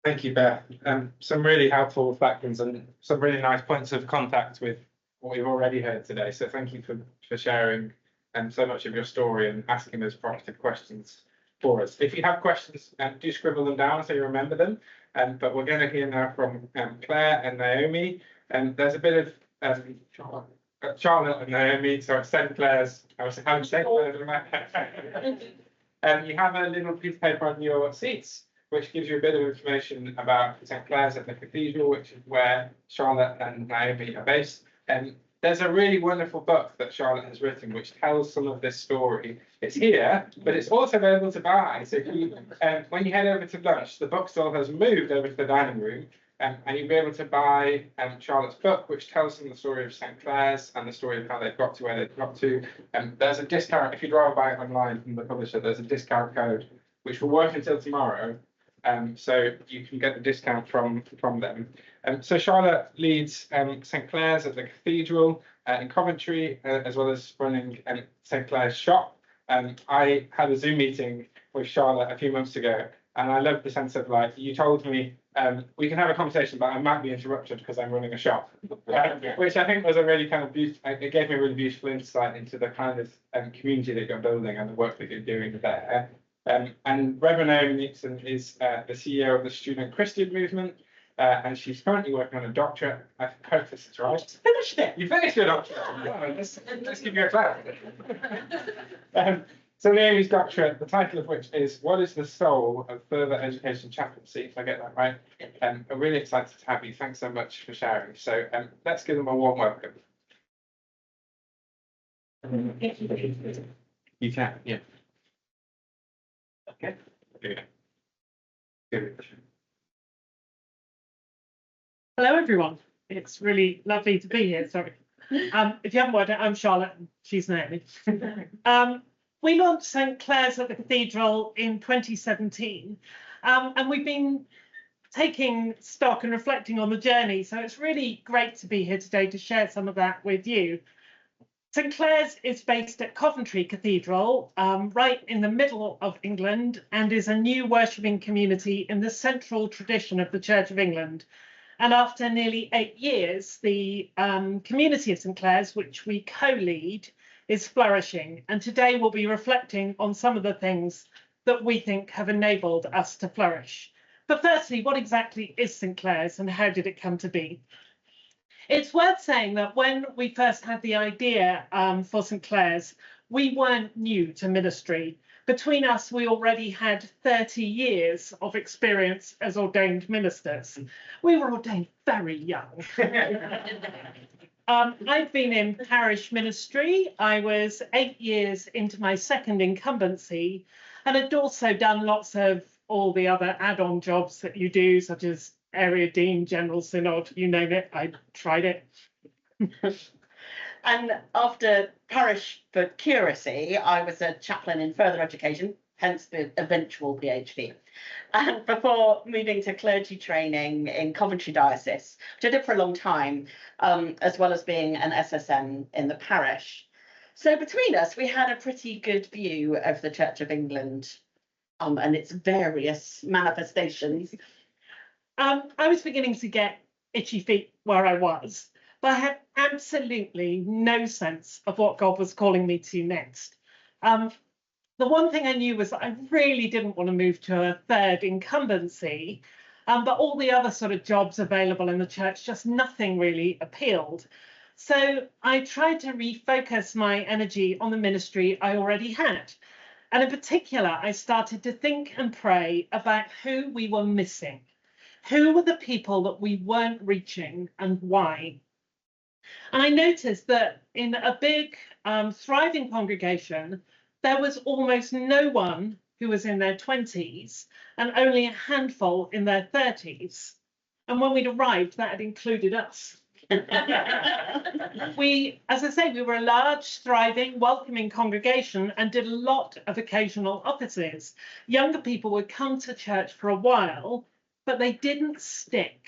Thank you, Beth. Some really helpful reflections and some really nice points of contact with what we've already heard today. So thank you for sharing so much of your story and asking those provocative questions for us. If you have questions, do scribble them down so you remember them. But we're going to hear now from Claire and Naomi. There's a bit of Charlotte and Naomi, sorry, St. Clair's. I was saying St. Clair's. You have a little piece of paper on your seats, which gives you a bit of information about St. Clair's at the Cathedral, which is where Charlotte and Naomi are based. There's a really wonderful book that Charlotte has written, which tells some of this story. It's here, but it's also available to buy. So if you, when you head over to lunch, the bookstall has moved over to the dining room, and you'll be able to buy Charlotte's book, which tells them the story of St. Clair's and the story of how they've got to where they've got to. There's a discount, if you'd rather buy it online from the publisher, there's a discount code, which will work until tomorrow. So you can get the discount from them. So Charlotte leads St. Clair's at the Cathedral in Coventry, as well as running St. Clair's shop. I had a Zoom meeting with Charlotte a few months ago, and I loved the sense of, like, you told me we can have a conversation, but I might be interrupted because I'm running a shop, which I think was a really kind of beautiful, it gave me a really beautiful insight into the kind of community that you're building and the work that you're doing there. And Reverend Naomi Nixon is the CEO of the Student Christian Movement, and she's currently working on a doctorate. I hope this is right. Finished it. You finished your doctorate. Oh, let's give you a clap. So Naomi's doctorate, the title of which is "What is the Soul of Further Education Chaplaincy?" If I get that right. I'm really excited to have you. Thanks so much for sharing. So let's give them a warm welcome. You can, yeah. Okay. Hello, everyone. It's really lovely to be here. Sorry. If you haven't worked out, I'm Charlotte. And she's Naomi. We launched St. Clair's at the Cathedral in 2017, and we've been taking stock and reflecting on the journey. So it's really great to be here today to share some of that with you. St. Clair's is based at Coventry Cathedral, right in the middle of England, and is a new worshipping community in the central tradition of the Church of England. And after nearly 8 years, the community of St. Clair's, which we co-lead, is flourishing. And today we'll be reflecting on some of the things that we think have enabled us to flourish. But firstly, what exactly is St. Clair's and how did it come to be? It's worth saying that when we first had the idea for St. Clair's, we weren't new to ministry. Between us, we already had 30 years of experience as ordained ministers. We were ordained very young. I've been in parish ministry. I was 8 years into my second incumbency, and had also done lots of all the other add-on jobs that you do, such as area dean, general synod, you name it, I tried it. And after parish for curacy, I was a chaplain in further education, hence the eventual PhD. And before moving to clergy training in Coventry Diocese, which I did for a long time, as well as being an SSM in the parish. So between us, we had a pretty good view of the Church of England and its various manifestations. I was beginning to get itchy feet where I was, but I had absolutely no sense of what God was calling me to next. The one thing I knew was that I really didn't want to move to a third incumbency, but all the other sort of jobs available in the church, just nothing really appealed. So I tried to refocus my energy on the ministry I already had. And in particular, I started to think and pray about who we were missing. Who were the people that we weren't reaching and why? And I noticed that in a big, thriving congregation, there was almost no one who was in their 20s and only a handful in their 30s. And when we'd arrived, that had included us. We, as I say, we were a large, thriving, welcoming congregation and did a lot of occasional offices. Younger people would come to church for a while, but they didn't stick.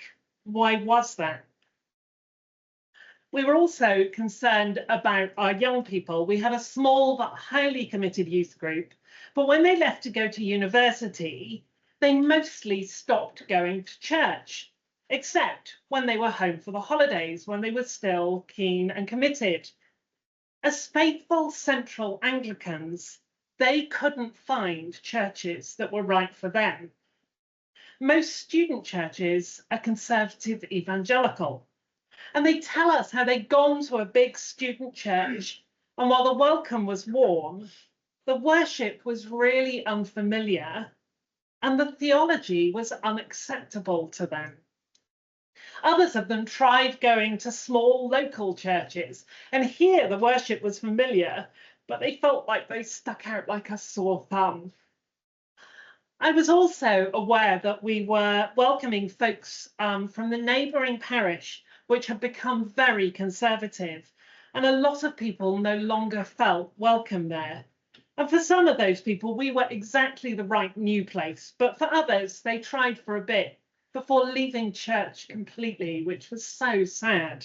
Why was that? We were also concerned about our young people. We had a small but highly committed youth group, but when they left to go to university, they mostly stopped going to church, except when they were home for the holidays, when they were still keen and committed. As faithful Central Anglicans, they couldn't find churches that were right for them. Most student churches are conservative evangelical, and they tell us how they'd gone to a big student church, and while the welcome was warm, the worship was really unfamiliar, and the theology was unacceptable to them. Others of them tried going to small local churches, and here the worship was familiar, but they felt like they stuck out like a sore thumb. I was also aware that we were welcoming folks from the neighbouring parish, which had become very conservative, and a lot of people no longer felt welcome there. And for some of those people, we were exactly the right new place, but for others, they tried for a bit before leaving church completely, which was so sad.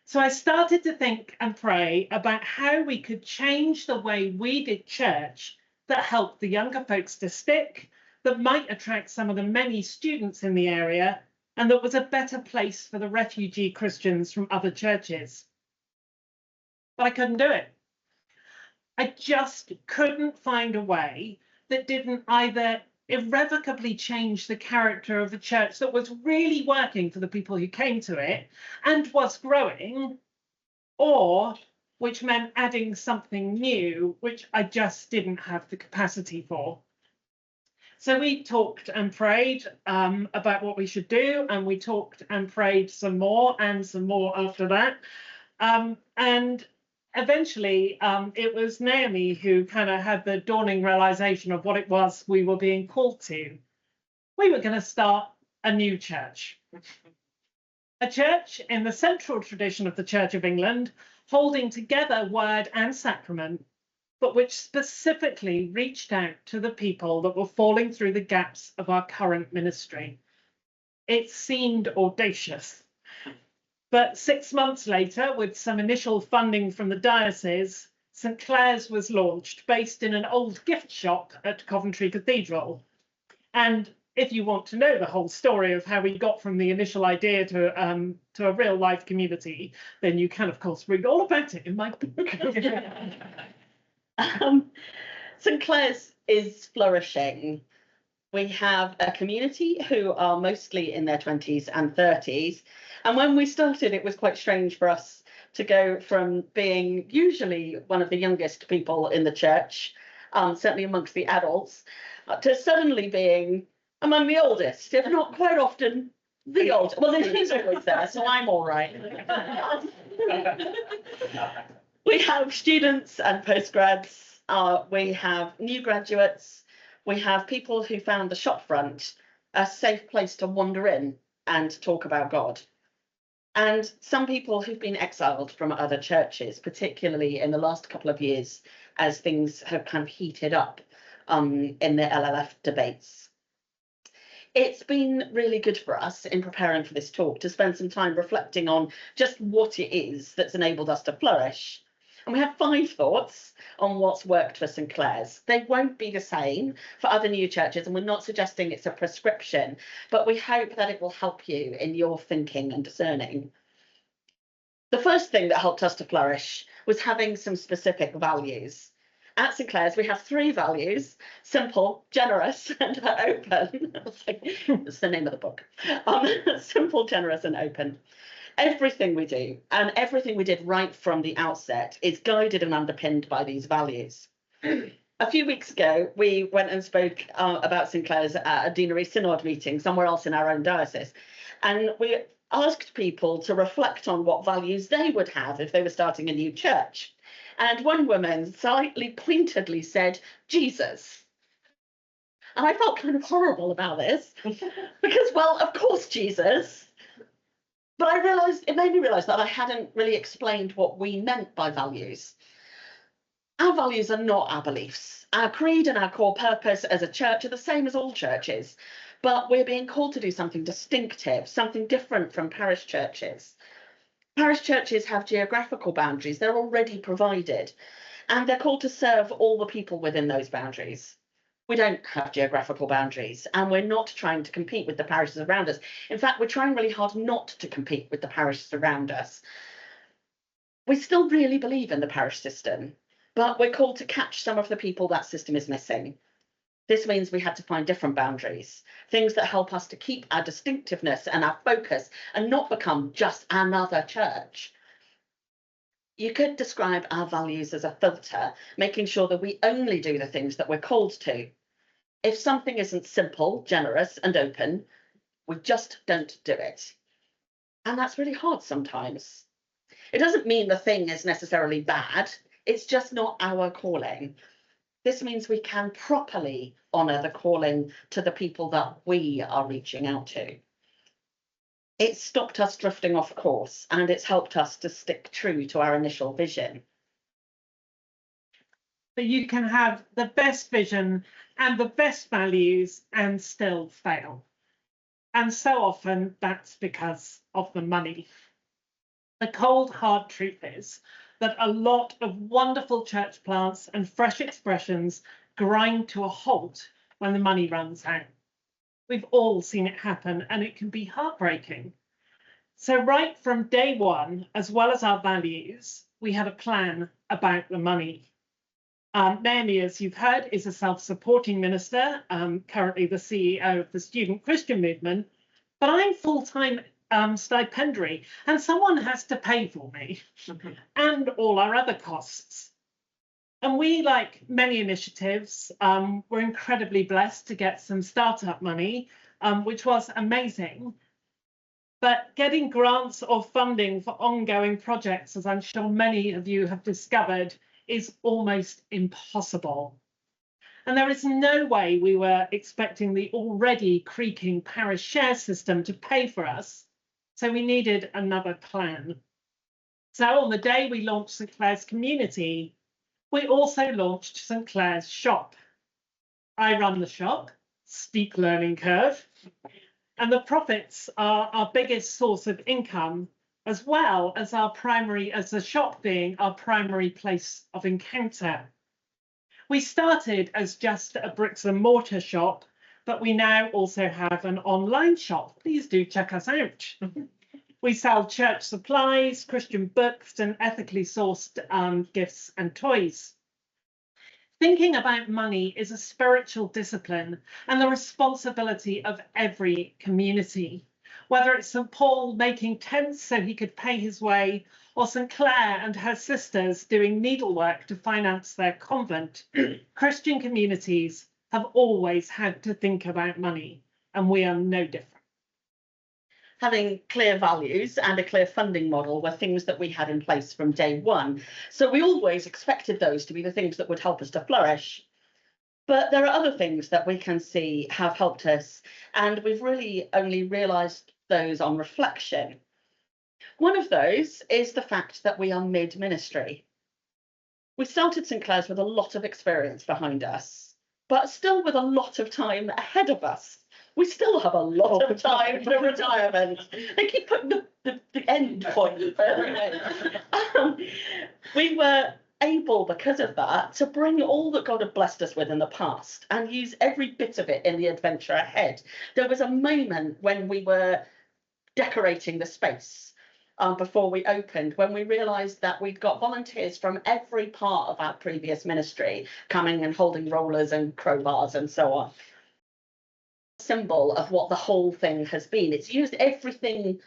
So I started to think and pray about how we could change the way we did church that helped the younger folks to stick, that might attract some of the many students in the area, and that was a better place for the refugee Christians from other churches. But I couldn't do it. I just couldn't find a way that didn't either irrevocably change the character of a church that was really working for the people who came to it and was growing, or which meant adding something new, which I just didn't have the capacity for. So we talked and prayed about what we should do, and we talked and prayed some more and some more after that. And eventually, it was Naomi who kind of had the dawning realization of what it was we were being called to. We were going to start a new church. A church in the central tradition of the Church of England, holding together word and sacrament, but which specifically reached out to the people that were falling through the gaps of our current ministry. It seemed audacious. But 6 months later, with some initial funding from the diocese, St Clair's was launched, based in an old gift shop at Coventry Cathedral. And if you want to know the whole story of how we got from the initial idea to a real life community, then you can, of course, read all about it in my book. St Clair's is flourishing. We have a community who are mostly in their 20s and 30s. And when we started, it was quite strange for us to go from being usually one of the youngest people in the church, certainly amongst the adults, to suddenly being among the oldest, if not quite often the oldest. Well, he's always there, so I'm all right. We have students and postgrads. We have new graduates. We have people who found the shopfront a safe place to wander in and talk about God. And some people who've been exiled from other churches, particularly in the last couple of years, as things have kind of heated up in the LLF debates. It's been really good for us in preparing for this talk to spend some time reflecting on just what it is that's enabled us to flourish. And we have 5 thoughts on what's worked for St Clair's. They won't be the same for other new churches, and we're not suggesting it's a prescription, but we hope that it will help you in your thinking and discerning. The first thing that helped us to flourish was having some specific values. At St Clair's, we have 3 values: simple, generous, and open. That's the name of the book. Simple, generous, and open. Everything we do, and everything we did right from the outset, is guided and underpinned by these values. A few weeks ago, we went and spoke about St Clair's at a deanery synod meeting somewhere else in our own diocese, and we asked people to reflect on what values they would have if they were starting a new church. And one woman slightly pointedly said, Jesus. And I felt kind of horrible about this because, well, of course, Jesus. But I realised, it made me realise that I hadn't really explained what we meant by values. Our values are not our beliefs. Our creed and our core purpose as a church are the same as all churches, but we're being called to do something distinctive, something different from parish churches. Parish churches have geographical boundaries. They're already provided, and they're called to serve all the people within those boundaries. We don't have geographical boundaries, and we're not trying to compete with the parishes around us. In fact, we're trying really hard not to compete with the parishes around us. We still really believe in the parish system, but we're called to catch some of the people that system is missing. This means we had to find different boundaries, things that help us to keep our distinctiveness and our focus and not become just another church. You could describe our values as a filter, making sure that we only do the things that we're called to. If something isn't simple, generous, and open, we just don't do it. And that's really hard sometimes. It doesn't mean the thing is necessarily bad, it's just not our calling. This means we can properly honour the calling to the people that we are reaching out to. It's stopped us drifting off course, and it's helped us to stick true to our initial vision. But you can have the best vision and the best values and still fail. And so often that's because of the money. The cold, hard truth is that a lot of wonderful church plants and fresh expressions grind to a halt when the money runs out. We've all seen it happen, and it can be heartbreaking. So right from day one, as well as our values, we had a plan about the money. Naomi, as you've heard, is a self-supporting minister, currently the CEO of the Student Christian Movement, but I'm full-time stipendiary, and someone has to pay for me and all our other costs. And we, like many initiatives, were incredibly blessed to get some startup money, which was amazing. But getting grants or funding for ongoing projects, as I'm sure many of you have discovered, is almost impossible. And there is no way we were expecting the already creaking parish share system to pay for us. So we needed another plan. So on the day we launched St Clair's Community, we also launched St Clair's Shop. I run the shop, steep learning curve, and the profits are our biggest source of income, as well as the shop being our primary place of encounter. We started as just a bricks and mortar shop, but we now also have an online shop. Please do check us out. We sell church supplies, Christian books, and ethically sourced gifts and toys. Thinking about money is a spiritual discipline and the responsibility of every community. Whether it's St Paul making tents so he could pay his way, or St Clair and her sisters doing needlework to finance their convent, Christian communities have always had to think about money, and we are no different. Having clear values and a clear funding model were things that we had in place from day one. So we always expected those to be the things that would help us to flourish. But there are other things that we can see have helped us, and we've really only realised those on reflection. One of those is the fact that we are mid-ministry. We started St Clair's with a lot of experience behind us, but still with a lot of time ahead of us. We still have a lot of time for retirement. They keep putting the end point further away. We were able, because of that, to bring all that God had blessed us with in the past and use every bit of it in the adventure ahead. There was a moment when we were decorating the space before we opened, when we realised that we'd got volunteers from every part of our previous ministry coming and holding rollers and crowbars and so on. Symbol of what the whole thing has been. It's used everything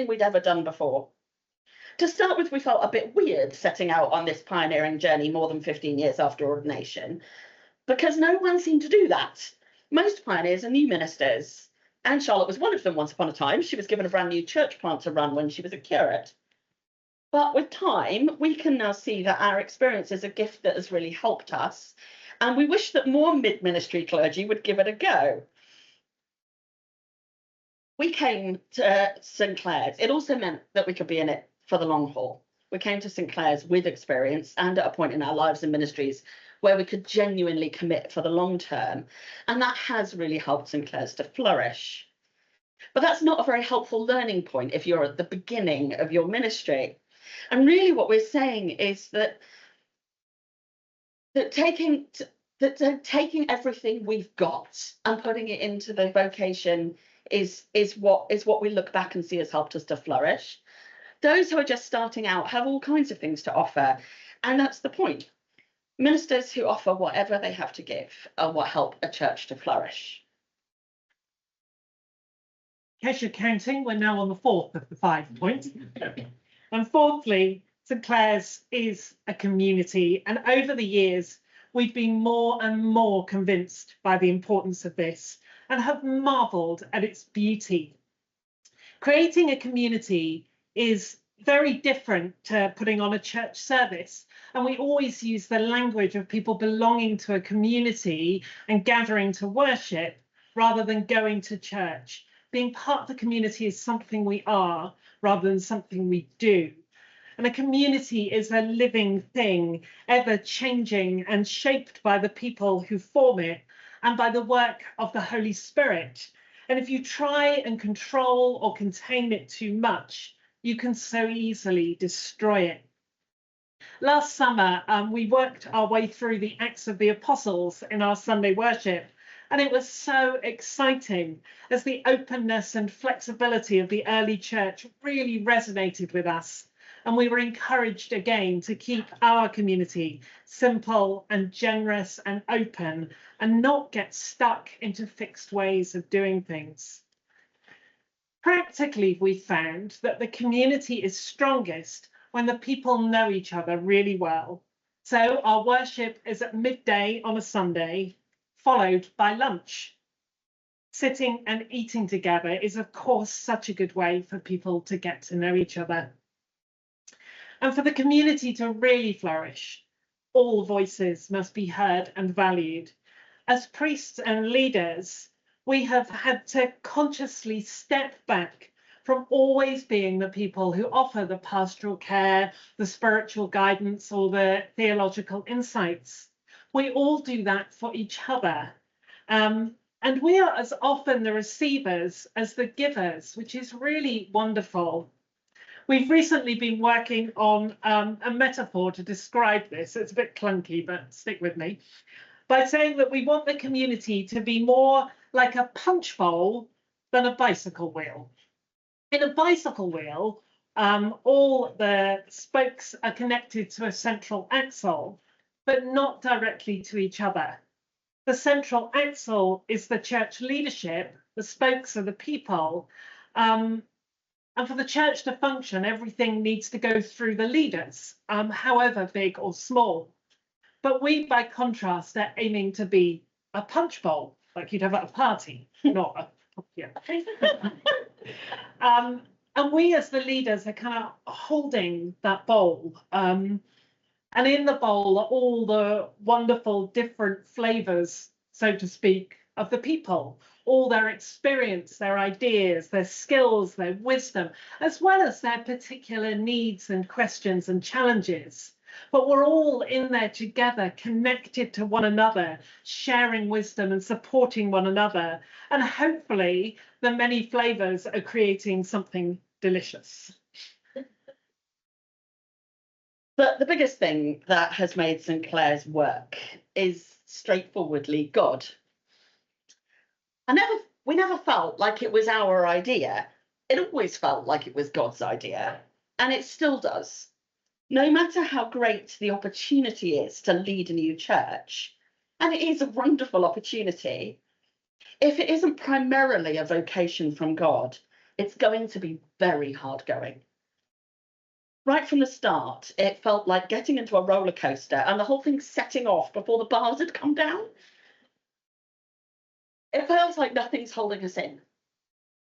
we'd ever done before. To start with, we felt a bit weird setting out on this pioneering journey more than 15 years after ordination, because no one seemed to do that. Most pioneers are new ministers, and Charlotte was one of them once upon a time. She was given a brand new church plant to run when she was a curate. But with time, we can now see that our experience is a gift that has really helped us, and we wish that more mid-ministry clergy would give it a go. We came to St Clair's. It also meant that we could be in it for the long haul. We came to St Clair's with experience and at a point in our lives and ministries where we could genuinely commit for the long term. And that has really helped St Clair's to flourish. But that's not a very helpful learning point if you're at the beginning of your ministry. And really what we're saying is that that taking everything we've got and putting it into the vocation is what we look back and see has helped us to flourish. Those who are just starting out have all kinds of things to offer, and that's the point. Ministers who offer whatever they have to give are what help a church to flourish. In case you're counting, we're now on the fourth of the 5 points. And fourthly, St Clair's is a community, and over the years, we've been more and more convinced by the importance of this and have marvelled at its beauty. Creating a community is very different to putting on a church service, and we always use the language of people belonging to a community and gathering to worship rather than going to church. Being part of the community is something we are rather than something we do. And a community is a living thing, ever changing and shaped by the people who form it and by the work of the Holy Spirit. And if you try and control or contain it too much, you can so easily destroy it. Last summer, we worked our way through the Acts of the Apostles in our Sunday worship, and it was so exciting as the openness and flexibility of the early church really resonated with us. And we were encouraged again to keep our community simple and generous and open and not get stuck into fixed ways of doing things. Practically, we found that the community is strongest when the people know each other really well. So our worship is at midday on a Sunday, followed by lunch. Sitting and eating together is, of course, such a good way for people to get to know each other. And for the community to really flourish, all voices must be heard and valued. As priests and leaders, we have had to consciously step back from always being the people who offer the pastoral care, the spiritual guidance, or the theological insights. We all do that for each other. And we are as often the receivers as the givers, which is really wonderful. We've recently been working on a metaphor to describe this. It's a bit clunky, but stick with me. By saying that we want the community to be more like a punch bowl than a bicycle wheel. In a bicycle wheel, all the spokes are connected to a central axle, but not directly to each other. The central axle is the church leadership, the spokes are the people. And for the church to function, everything needs to go through the leaders, however big or small. But we, by contrast, are aiming to be a punch bowl, like you'd have at a party, not a, yeah. And we as the leaders are kind of holding that bowl. And in the bowl are all the wonderful different flavors, so to speak, of the people, all their experience, their ideas, their skills, their wisdom, as well as their particular needs and questions and challenges. But we're all in there together, connected to one another, sharing wisdom and supporting one another. And hopefully the many flavors are creating something delicious. But the biggest thing that has made St Clair's work is straightforwardly God. We never felt like it was our idea. It always felt like it was God's idea, and it still does. No matter how great the opportunity is to lead a new church, and it is a wonderful opportunity, if it isn't primarily a vocation from God, it's going to be very hard going. Right from the start, it felt like getting into a roller coaster and the whole thing setting off before the bars had come down. It feels like nothing's holding us in.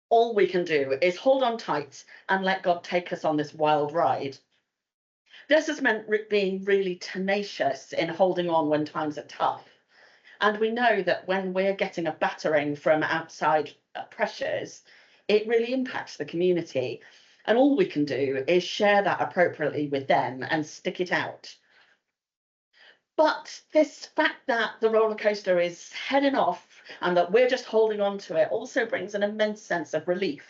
All we can do is hold on tight and let God take us on this wild ride. This has meant being really tenacious in holding on when times are tough. And we know that when we're getting a battering from outside pressures, it really impacts the community. And all we can do is share that appropriately with them and stick it out. But this fact that the roller coaster is heading off and that we're just holding on to it also brings an immense sense of relief,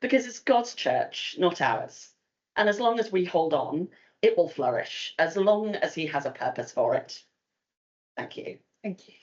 because it's God's church, not ours. And as long as we hold on, it will flourish, as long as he has a purpose for it. Thank you. Thank you.